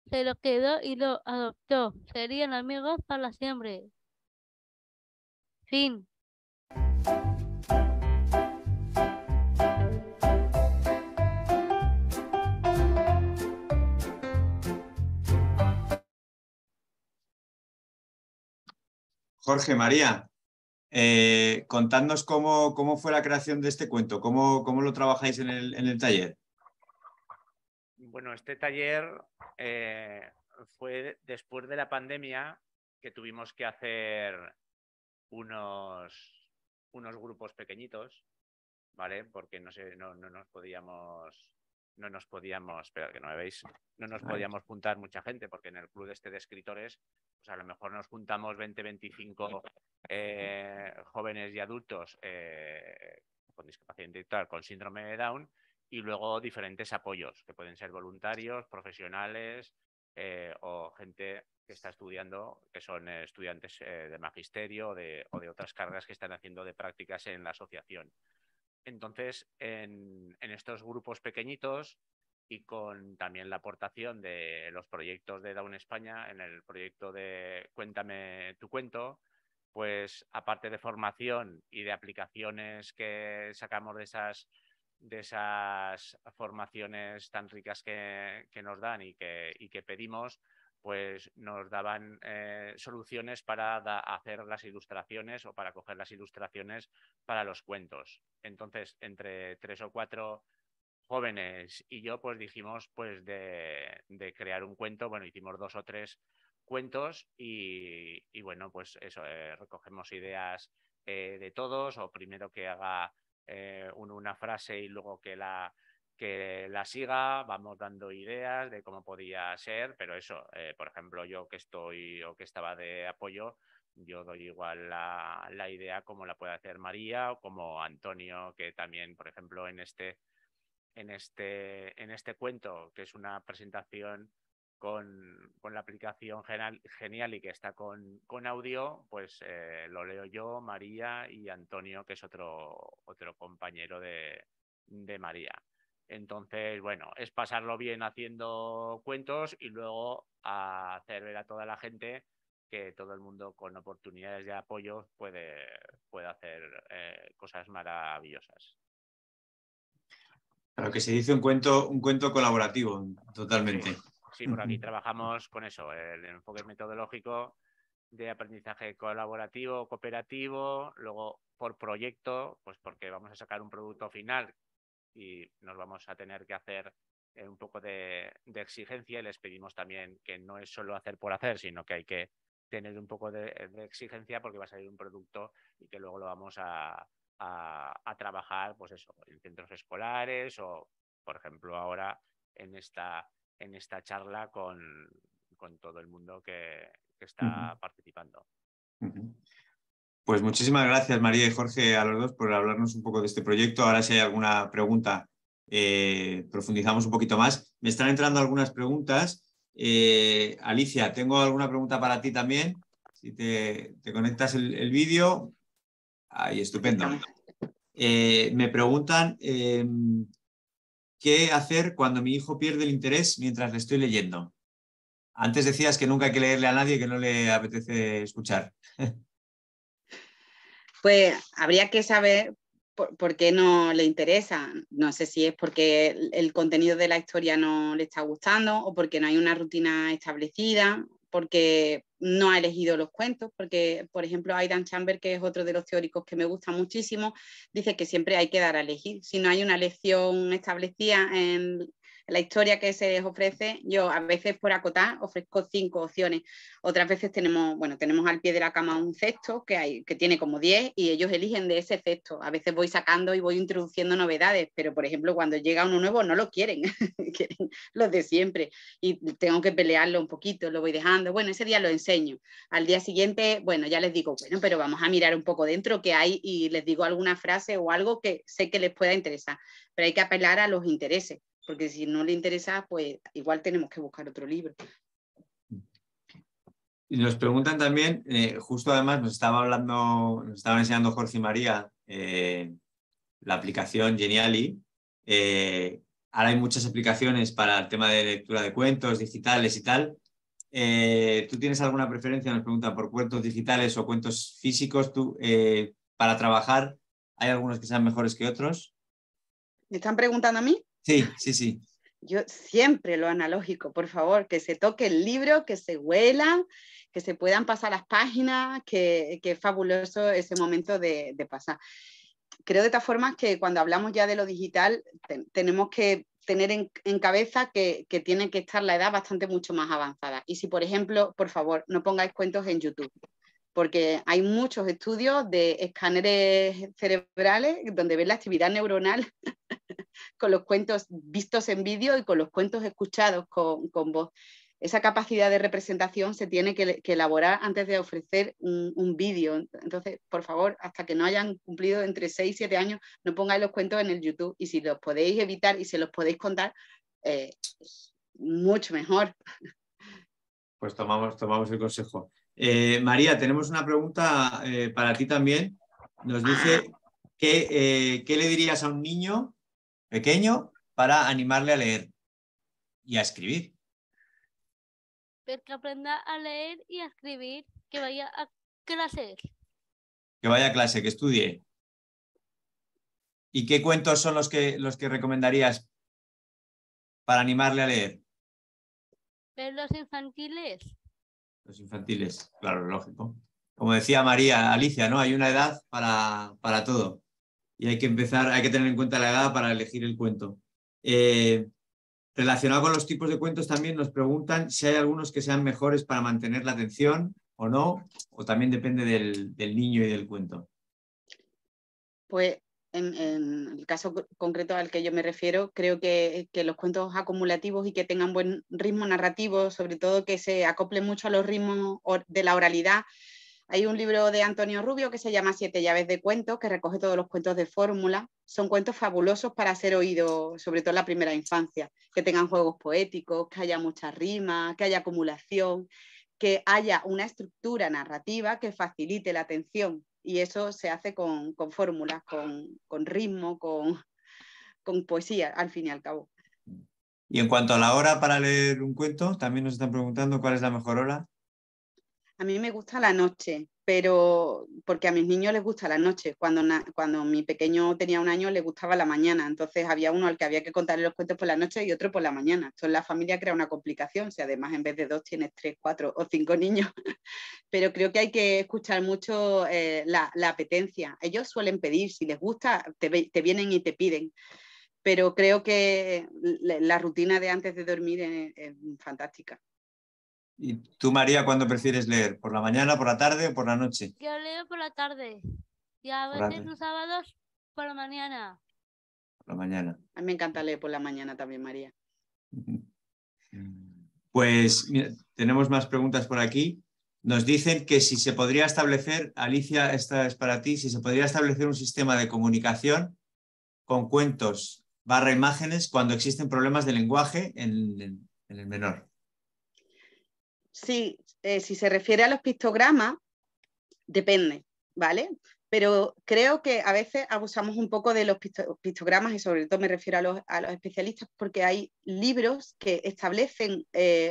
se lo quedó y lo adoptó. Serían amigos para siempre. Fin. Jorge, María, contadnos cómo fue la creación de este cuento, cómo lo trabajáis en el taller. Bueno, este taller fue después de la pandemia que tuvimos que hacer unos grupos pequeñitos, ¿vale? Porque no nos podíamos, esperad que no me veis, no nos podíamos juntar mucha gente, porque en el club de escritores, pues a lo mejor nos juntamos 20, 25 jóvenes y adultos con discapacidad intelectual, con síndrome de Down, y luego diferentes apoyos, que pueden ser voluntarios, profesionales o gente que está estudiando, que son estudiantes de magisterio o de otras carreras que están haciendo de prácticas en la asociación. Entonces, en estos grupos pequeñitos y con también la aportación de los proyectos de Down España, en el proyecto de Cuéntame tu cuento, pues aparte de formación y de aplicaciones que sacamos de esas formaciones tan ricas que nos dan y que pedimos, pues nos daban soluciones para hacer las ilustraciones o para coger las ilustraciones para los cuentos. Entonces, entre 3 o 4 jóvenes y yo, pues dijimos pues de crear un cuento. Bueno, hicimos 2 o 3 cuentos y bueno, pues eso, recogemos ideas de todos, o primero que haga una frase y luego que la siga, vamos dando ideas de cómo podía ser, pero eso, por ejemplo, yo que estoy o que estaba de apoyo, yo doy igual la idea como la puede hacer María o como Antonio, que también, por ejemplo, en este cuento, que es una presentación con la aplicación Genial y que está con audio, pues lo leo yo, María y Antonio, que es otro compañero de María. Entonces, bueno, es pasarlo bien haciendo cuentos y luego hacer ver a toda la gente que todo el mundo con oportunidades de apoyo puede hacer cosas maravillosas. Claro, que se dice un cuento colaborativo, totalmente. Sí, por aquí trabajamos con eso, el enfoque metodológico de aprendizaje colaborativo, cooperativo, luego por proyecto, pues porque vamos a sacar un producto final y nos vamos a tener que hacer un poco de exigencia, y les pedimos también que no es solo hacer por hacer, sino que hay que tener un poco de exigencia, porque va a salir un producto y que luego lo vamos a trabajar, pues eso, en centros escolares o, por ejemplo, ahora en esta charla con todo el mundo que está participando. Pues muchísimas gracias, María y Jorge, a los dos por hablarnos un poco de este proyecto. Ahora, si hay alguna pregunta, profundizamos un poquito más. Me están entrando algunas preguntas. Alicia, tengo alguna pregunta para ti también. Si te conectas el vídeo. Ahí, estupendo. Me preguntan qué hacer cuando mi hijo pierde el interés mientras le estoy leyendo. Antes decías que nunca hay que leerle a nadie que no le apetece escuchar. Pues habría que saber por qué no le interesa. No sé si es porque el contenido de la historia no le está gustando o porque no hay una rutina establecida, porque no ha elegido los cuentos, porque, por ejemplo, Aidan Chamber, que es otro de los teóricos que me gusta muchísimo, dice que siempre hay que dar a elegir. Si no hay una lección establecida en la historia que se les ofrece, yo a veces, por acotar, ofrezco 5 opciones. Otras veces tenemos al pie de la cama un cesto que tiene como 10 y ellos eligen de ese cesto. A veces voy sacando y voy introduciendo novedades, pero, por ejemplo, cuando llega uno nuevo no lo quieren, quieren los de siempre y tengo que pelearlo un poquito, lo voy dejando. Bueno, ese día lo enseño. Al día siguiente, bueno, ya les digo, bueno, pero vamos a mirar un poco dentro qué hay y les digo alguna frase o algo que sé que les pueda interesar, pero hay que apelar a los intereses, porque si no le interesa, pues igual tenemos que buscar otro libro. Y nos preguntan también, justo además nos estaban enseñando Jorge y María la aplicación Geniali. Ahora hay muchas aplicaciones para el tema de lectura de cuentos digitales y tal. ¿Tú tienes alguna preferencia? Nos preguntan por cuentos digitales o cuentos físicos. ¿Tú, para trabajar, hay algunos que sean mejores que otros? ¿Me están preguntando a mí? Sí. Yo siempre lo analógico, por favor, que se toque el libro, que se huela, que se puedan pasar las páginas, que es fabuloso ese momento de pasar. Creo de todas formas que cuando hablamos ya de lo digital tenemos que tener en cabeza que tiene que estar la edad bastante mucho más avanzada. Y si, por ejemplo, por favor, no pongáis cuentos en YouTube, porque hay muchos estudios de escáneres cerebrales donde ven la actividad neuronal con los cuentos vistos en vídeo y con los cuentos escuchados con voz. Esa capacidad de representación se tiene que elaborar antes de ofrecer un vídeo. Entonces, por favor, hasta que no hayan cumplido entre 6 y 7 años, no pongáis los cuentos en el YouTube. Y si los podéis evitar y se los podéis contar, mucho mejor. Pues tomamos el consejo. María, tenemos una pregunta para ti también. Nos dice, ¿qué le dirías a un niño pequeño para animarle a leer y a escribir? Pues que aprenda a leer y a escribir, que vaya a clases. Que vaya a clase, que estudie. ¿Y qué cuentos son los que recomendarías para animarle a leer? Pero los infantiles. Los infantiles, claro, lógico. Como decía María, Alicia, ¿no? Hay una edad para todo. Y hay que tener en cuenta la edad para elegir el cuento. Relacionado con los tipos de cuentos, también nos preguntan si hay algunos que sean mejores para mantener la atención o no, o también depende del niño y del cuento. Pues en el caso concreto al que yo me refiero, creo que los cuentos acumulativos y que tengan buen ritmo narrativo, sobre todo que se acoplen mucho a los ritmos de la oralidad. Hay un libro de Antonio Rubio que se llama 7 llaves de cuentos, que recoge todos los cuentos de fórmula. Son cuentos fabulosos para ser oídos, sobre todo en la primera infancia, que tengan juegos poéticos, que haya mucha rima, que haya acumulación, que haya una estructura narrativa que facilite la atención. Y eso se hace con fórmulas, con ritmo, con poesía, al fin y al cabo. Y en cuanto a la hora para leer un cuento, también nos están preguntando cuál es la mejor hora. A mí me gusta la noche, pero porque a mis niños les gusta la noche. Cuando mi pequeño tenía 1 año le gustaba la mañana, entonces había uno al que había que contarle los cuentos por la noche y otro por la mañana. Esto en la familia crea una complicación, si además en vez de 2 tienes 3, 4 o 5 niños. Pero creo que hay que escuchar mucho la apetencia. Ellos suelen pedir, si les gusta, te vienen y te piden. pero creo que la rutina de antes de dormir es fantástica. ¿Y tú, María, cuándo prefieres leer? ¿Por la mañana, por la tarde o por la noche? Yo leo por la tarde y a Por la veces tarde. los sábados por la mañana. Por la mañana. A mí me encanta leer por la mañana también, María. Pues mira, tenemos más preguntas por aquí. Nos dicen que si se podría establecer, Alicia, esta es para ti, si se podría establecer un sistema de comunicación con cuentos / imágenes cuando existen problemas de lenguaje en el menor. Sí, si se refiere a los pictogramas, depende, ¿vale? Pero creo que a veces abusamos un poco de los pictogramas y sobre todo me refiero a los especialistas porque hay libros que establecen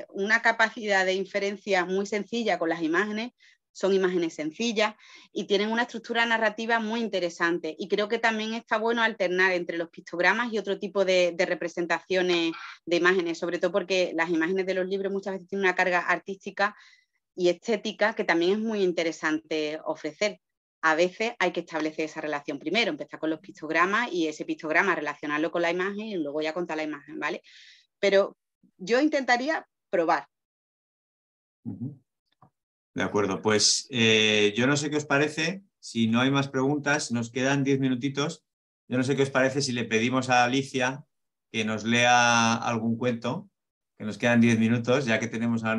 una capacidad de inferencia muy sencilla con las imágenes, son imágenes sencillas y tienen una estructura narrativa muy interesante y creo que también está bueno alternar entre los pictogramas y otro tipo de representaciones de imágenes, sobre todo porque las imágenes de los libros muchas veces tienen una carga artística y estética que también es muy interesante ofrecer. A veces hay que establecer esa relación primero, empezar con los pictogramas y ese pictograma relacionarlo con la imagen y luego ya contar la imagen, ¿vale? Pero yo intentaría probar. De acuerdo, pues yo no sé qué os parece, si no hay más preguntas, nos quedan 10 minutitos, yo no sé qué os parece si le pedimos a Alicia que nos lea algún cuento, que nos quedan 10 minutos, ya que tenemos a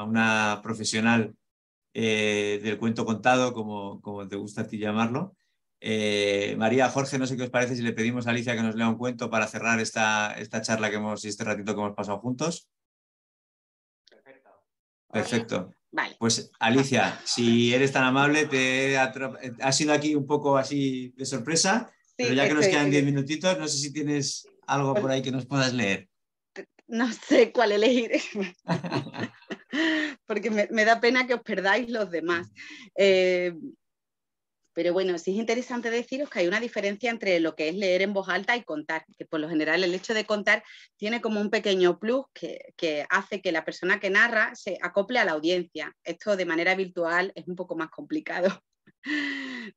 una profesional del cuento contado, como te gusta a ti llamarlo. María, Jorge, no sé qué os parece si le pedimos a Alicia que nos lea un cuento para cerrar esta charla este ratito que hemos pasado juntos. Perfecto. Vale. Pues Alicia, si eres tan amable, ha sido aquí un poco así de sorpresa, Sí, pero ya que nos quedan 10 minutitos, no sé si tienes algo por ahí que nos puedas leer. No sé cuál elegir, porque me da pena que os perdáis los demás. Pero bueno, sí es interesante deciros que hay una diferencia entre lo que es leer en voz alta y contar, que por lo general el hecho de contar tiene como un pequeño plus que hace que la persona que narra se acople a la audiencia. Esto de manera virtual es un poco más complicado.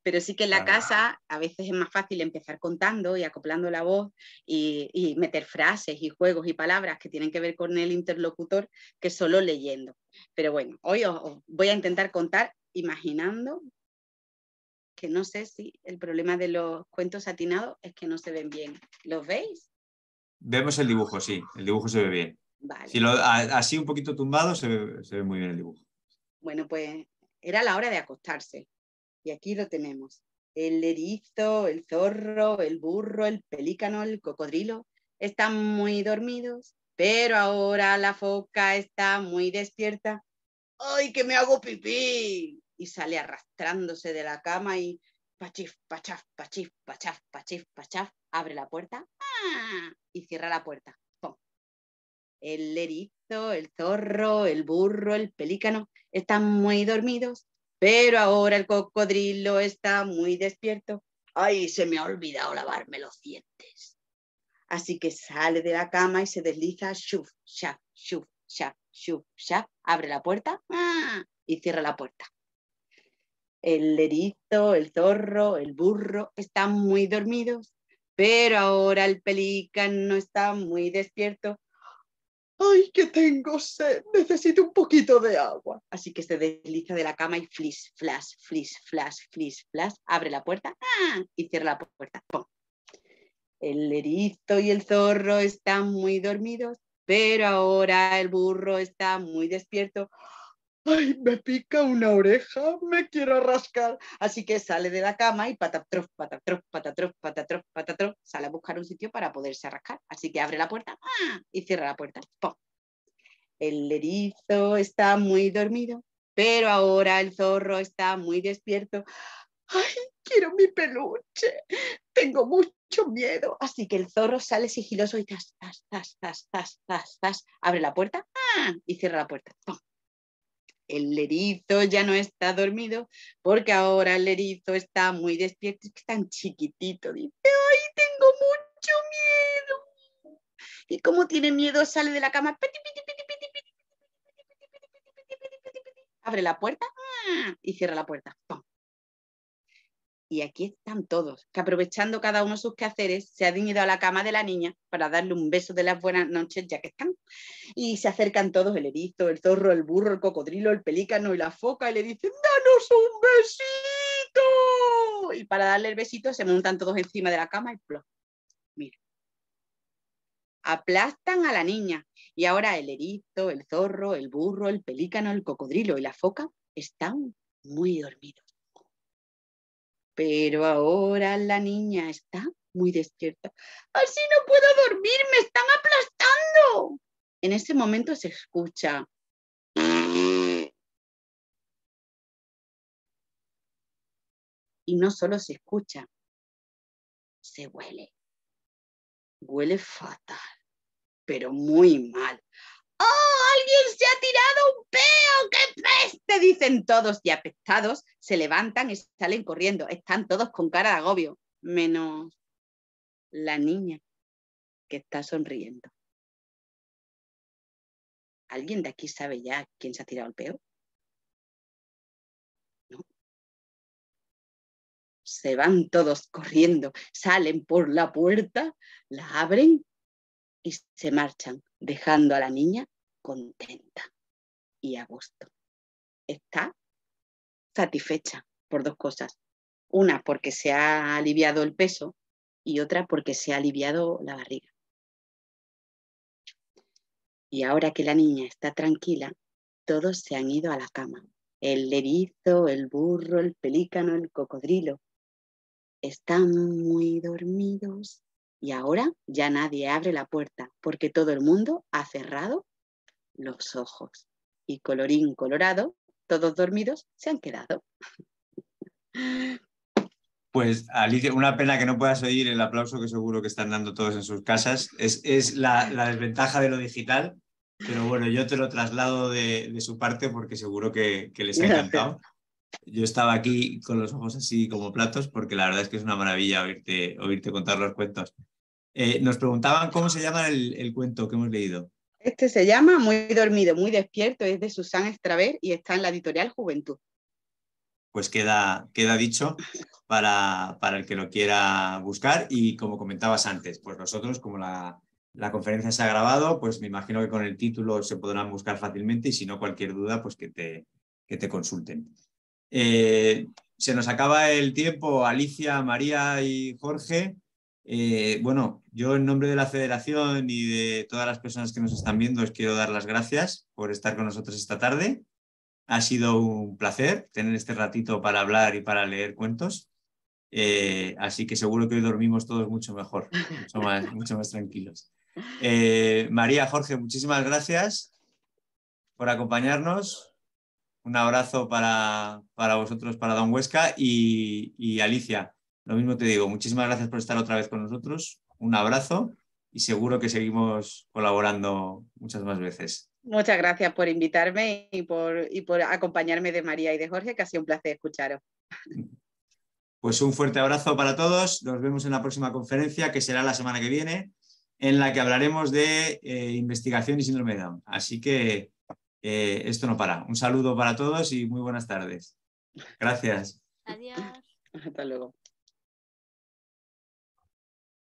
Pero sí que en la casa a veces es más fácil empezar contando y acoplando la voz y meter frases y juegos y palabras que tienen que ver con el interlocutor que solo leyendo. Pero bueno, hoy os voy a intentar contar imaginando que no sé si el problema de los cuentos atinados es que no se ven bien. ¿Los veis? Vemos el dibujo, sí, el dibujo se ve bien. Vale. Si así un poquito tumbado se ve muy bien el dibujo. Bueno, pues era la hora de acostarse. Y aquí lo tenemos. El erizo, el zorro, el burro, el pelícano, el cocodrilo están muy dormidos, pero ahora la foca está muy despierta. ¡Ay, que me hago pipí! Y sale arrastrándose de la cama y pachif, pachaf, pachif, pachaf, pachif, pachaf, abre la puerta y cierra la puerta. ¡Pum! El erizo, el zorro, el burro, el pelícano están muy dormidos, pero ahora el cocodrilo está muy despierto. ¡Ay, se me ha olvidado lavarme los dientes! Así que sale de la cama y se desliza, shuf, shaf, shuf, shaf, shuf, shaf, abre la puerta y cierra la puerta. El erizo, el zorro, el burro están muy dormidos, pero ahora el pelícano está muy despierto. ¡Ay, que tengo sed! Necesito un poquito de agua. Así que se desliza de la cama y flis, flash, flis, flash, flis, flash, abre la puerta y cierra la puerta. ¡Pum! El erizo y el zorro están muy dormidos, pero ahora el burro está muy despierto. ¡Ay, me pica una oreja! ¡Me quiero rascar! Así que sale de la cama y patatrof, patatrof, patatrof, patatrof, patatrof, sale a buscar un sitio para poderse rascar. Así que abre la puerta y cierra la puerta. ¡Pum! El erizo está muy dormido, pero ahora el zorro está muy despierto. ¡Ay, quiero mi peluche! Tengo mucho miedo. Así que el zorro sale sigiloso y tas, tas, tas, tas, tas, tas, tas, abre la puerta y cierra la puerta. ¡Pum! El erizo ya no está dormido porque ahora el erizo está muy despierto, es tan chiquitito. Dice, ¡ay, tengo mucho miedo! Y como tiene miedo sale de la cama, abre la puerta y cierra la puerta. ¡Pum! Y aquí están todos, que aprovechando cada uno sus quehaceres, se han ido a la cama de la niña para darle un beso de las buenas noches, ya que están. Y se acercan todos, el erizo, el zorro, el burro, el cocodrilo, el pelícano y la foca, y le dicen, ¡danos un besito! Y para darle el besito se montan todos encima de la cama y ¡plop! Mira. Aplastan a la niña. Y ahora el erizo, el zorro, el burro, el pelícano, el cocodrilo y la foca están muy dormidos. Pero ahora la niña está muy despierta. ¡Así no puedo dormir! ¡Me están aplastando! En ese momento se escucha. Y no solo se escucha, se huele. Huele fatal, pero muy mal. ¡Oh, alguien se ha tirado un peo! ¡Qué peste! Dicen todos, y apestados se levantan y salen corriendo. Están todos con cara de agobio, menos la niña, que está sonriendo. ¿Alguien de aquí sabe ya quién se ha tirado el peo? ¿No? Se van todos corriendo, salen por la puerta, la abren y se marchan, dejando a la niña contenta y a gusto. Está satisfecha por dos cosas. Una, porque se ha aliviado el peso, y otra, porque se ha aliviado la barriga. Y ahora que la niña está tranquila, todos se han ido a la cama. El erizo, el burro, el pelícano, el cocodrilo. Están muy dormidos. Y ahora ya nadie abre la puerta, porque todo el mundo ha cerrado los ojos. Y colorín colorado, todos dormidos se han quedado. Pues Alicia, una pena que no puedas oír el aplauso que seguro que están dando todos en sus casas. Es la desventaja de lo digital, pero bueno, yo te lo traslado de su parte porque seguro que les ha encantado. Yo estaba aquí con los ojos así como platos porque la verdad es que es una maravilla oírte contar los cuentos. Nos preguntaban cómo se llama el cuento que hemos leído. Este se llama Muy dormido, muy despierto, es de Susana Estraver y está en la editorial Juventud. Pues queda dicho para el que lo quiera buscar, y como comentabas antes, pues nosotros, como la conferencia se ha grabado, pues me imagino que con el título se podrán buscar fácilmente, y si no, cualquier duda, pues que te consulten. Se nos acaba el tiempo, Alicia, María y Jorge. Bueno, yo en nombre de la Federación y de todas las personas que nos están viendo os quiero dar las gracias por estar con nosotros esta tarde. Ha sido un placer tener este ratito para hablar y para leer cuentos. Así que seguro que hoy dormimos todos mucho mejor, mucho más tranquilos. María, Jorge, muchísimas gracias por acompañarnos. Un abrazo para vosotros, para Don Huesca, y Alicia, lo mismo te digo, muchísimas gracias por estar otra vez con nosotros. Un abrazo y seguro que seguimos colaborando muchas más veces. Muchas gracias por invitarme y por acompañarme de María y de Jorge, que ha sido un placer escucharos. Pues un fuerte abrazo para todos. Nos vemos en la próxima conferencia, que será la semana que viene, en la que hablaremos de investigación y síndrome de Down. Así que esto no para. Un saludo para todos y muy buenas tardes. Gracias. Adiós. Hasta luego.